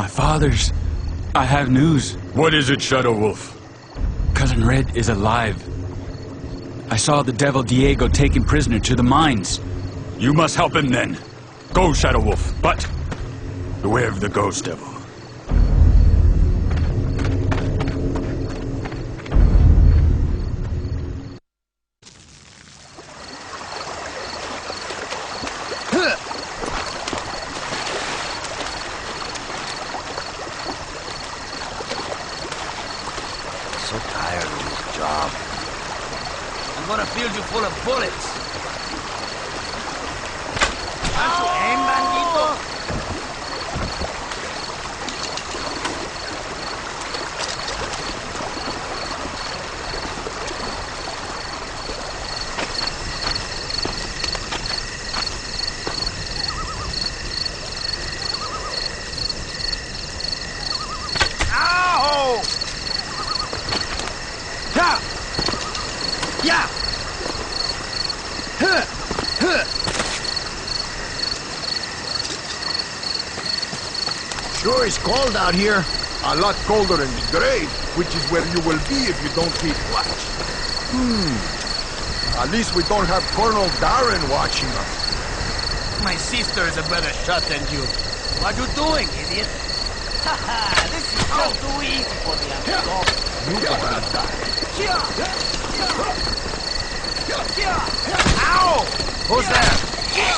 My father's. I have news. What is it, Shadow Wolf? Cousin Red is alive. I saw the devil Diego taken prisoner to the mines. You must help him then. Go, Shadow Wolf, but beware of the ghost devil. So tired of this job. I'm gonna fill you full of bullets. Can't you aim, bandito? Ow! Yeah! Yeah! Huh! Huh! Sure is cold out here. A lot colder in the grave, which is where you will be if you don't keep watch. At least we don't have Colonel Darren watching us. My sister is a better shot than you. What you doing, idiot? Haha, this is just too easy for the amigo. You gonna die. Ow! Who's there? Yeah!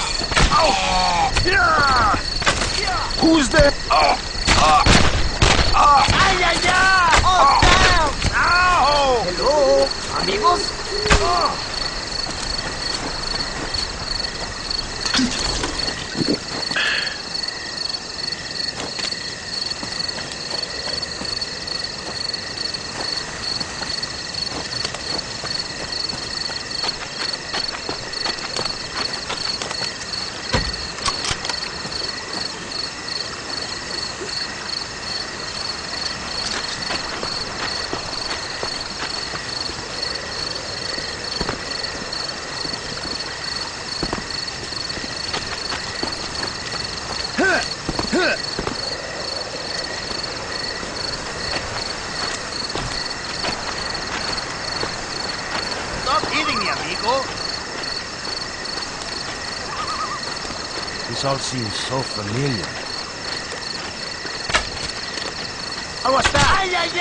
Who's there? Ay, ay, ay! Oh, damn! Ow! Hello, amigos? Stop hitting me, amigo. This all seems so familiar. Oh, what's that? Ay, ay, ay!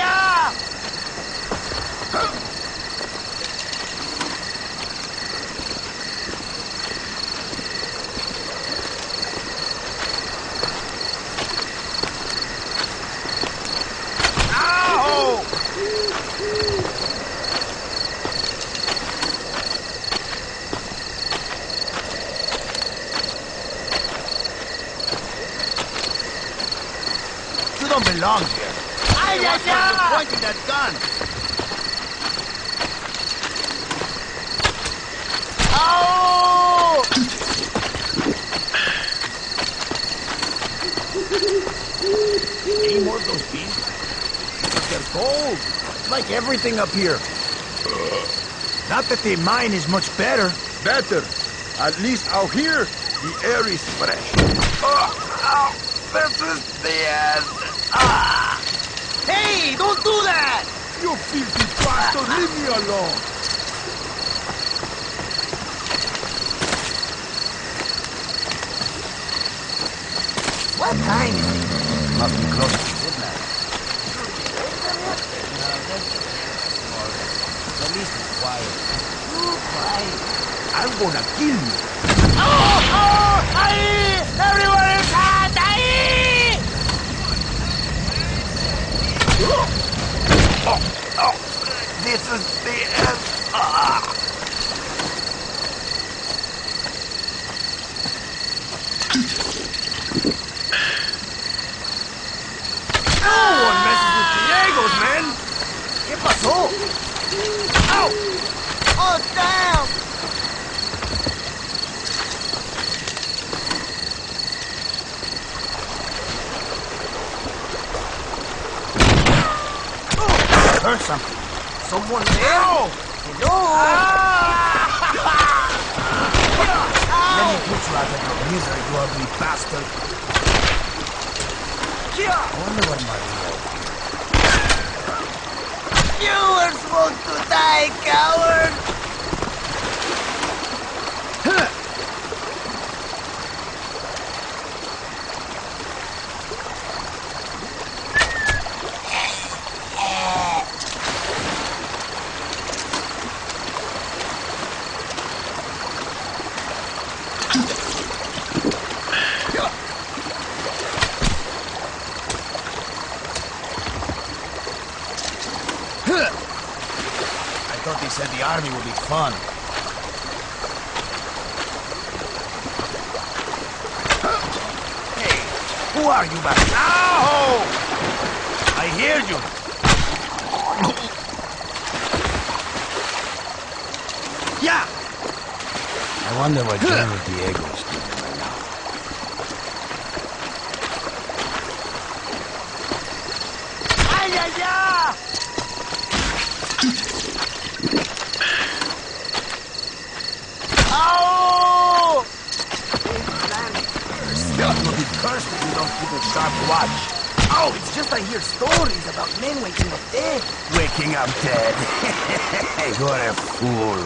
Ow! You don't belong here. Ay, ay, ay! Pointing that gun. Oh! Any more of those beans? But they're cold. Like everything up here. Not that the mine is much better. Better. At least out here, the air is fresh. This is the end. Hey, don't do that! You filthy bastard, leave me alone. What time is it? Must be close to midnight. At least it's quiet. Too quiet. I'm gonna kill you. Oh! Oh! Aye! Everyone is hot! Aye! This is the end. No one messes with Diego's, man! ¿Qué pasó? Ow! Oh, damn! Heard something. Someone there? Hello? Let me put you out of your misery, you ugly bastard. Wonder what Maria... You were supposed to die, coward! I thought they said the army would be fun. Hey, who are you, back? Ow! I hear you. Yeah! I wonder what General Diego's doing right now. Ay, ay, ay! Oh! You'll be cursed if you don't keep a sharp watch. Oh, it's just I hear stories about men waking up dead. Waking up dead? You're a fool.